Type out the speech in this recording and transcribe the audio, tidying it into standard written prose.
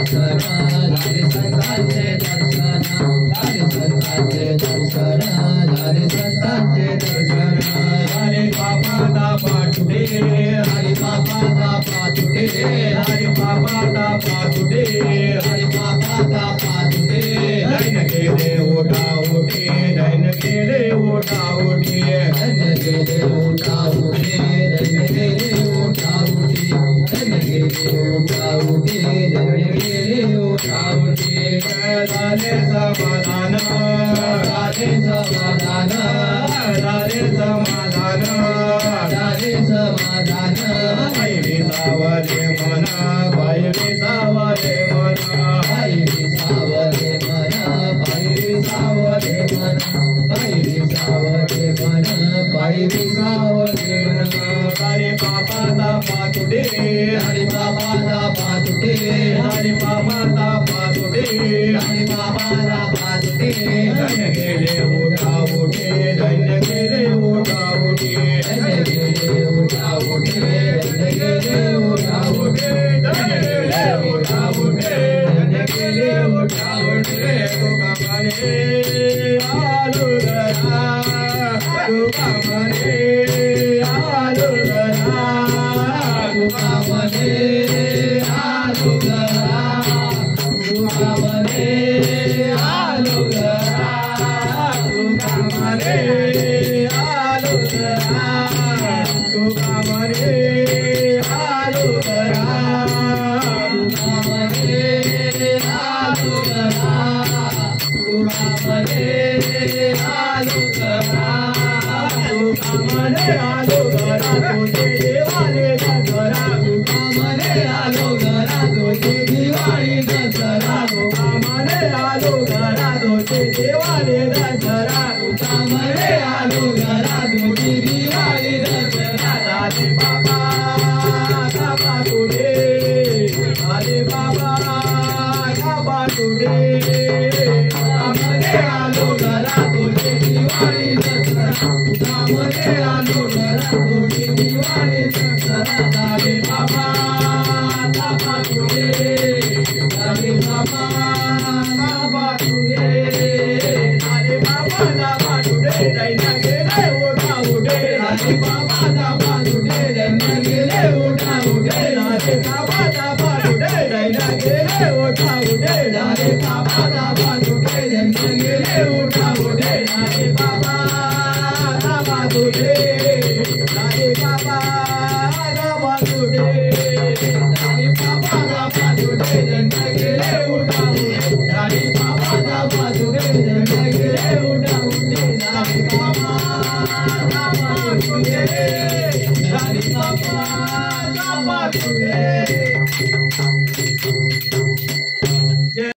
झाले संतांचे दर्शन, झाले संतांचे दर्शन, झाले संतांचे दर्शन. हरी बाबा पाटुडे, हरी बाबा पाटुडे, हरी बाबा पाटुडे, हरी बाबा पाटुडे. दैन गेले ओटा ओटे, दैन गेले ओटा ओटे, दैन गेले ओटा ओटे, दैन गेले ओटा ओटे, दैन गेले ओटा ओटे, दैन गेले ओटा ओटे. झाले समाधान, झाले समाधान, झाले समाधान, झाले समाधान. पायरी सावले मना, पायरी सावले मना, पायरी सावले मना, पायरी सावले मना, पायरी सावले मना, पायरी सावले मना. हरी बाबा पाटुडे, हरी बाबा पाटुडे, हरी बाबा पाटुडे, हरी बाबा पाटुडे. दैन गेले ओटा ओटे, दैन गेले ओटा ओटे, दैन गेले ओटा ओटे, दैन गेले ओटा ओटे, दैन गेले ओटा ओटे, दैन गेले ओटा ओटे. तुका म्हणे आलो घरा, तुका म्हणे आलो घरा, तुका म्हणे आलो घरा, तुका म्हणे आलो घरा, तुका म्हणे आलो घरा, तुका म्हणे आलो घरा, तुका म्हणे आलो घरा, तुका म्हणे आलो घरा, तुका म्हणे आलो घरा. तुझे देवाले दसरा, तुका म्हणे आलो घरा, तुझे दिवाळी दसरा, तुका म्हणे आलो घरा, तुझे देवाले दसरा, तुका म्हणे आलो घरा, तुझी दिवाळी दसरा. झाले बाबा पाटुडे, झाले बाबा पाटुडे, तुका म्हणे आलो घरा, तुझे दिवाळी दसरा, तुका म्हणे आलो घरा, तुझी दिवाळी दसरा. झाले बाबा पाटुडे, झाले बाबा पाटुडे, झाले बाबा पाटुडे. दैन गेले ओटा ओटे, झाले बाबा पाटुडे, दैन गेले ओटा ओटे, झाले बाबा पाटुडे, दैन गेले ओटा ओटे, झाले बाबा पाटुडे, दैन गेले ओटा ओटे, झाले बाबा पाटुडे, झाले बाबा पाटुडे, झाले बाबा पाटुडे, दैन गेले ओटा ओटे, झाले बाबा पाटुडे, दैन गेले ओटा ओटे, झाले बाबा पाटुडे, झाले बाबा पाटुडे.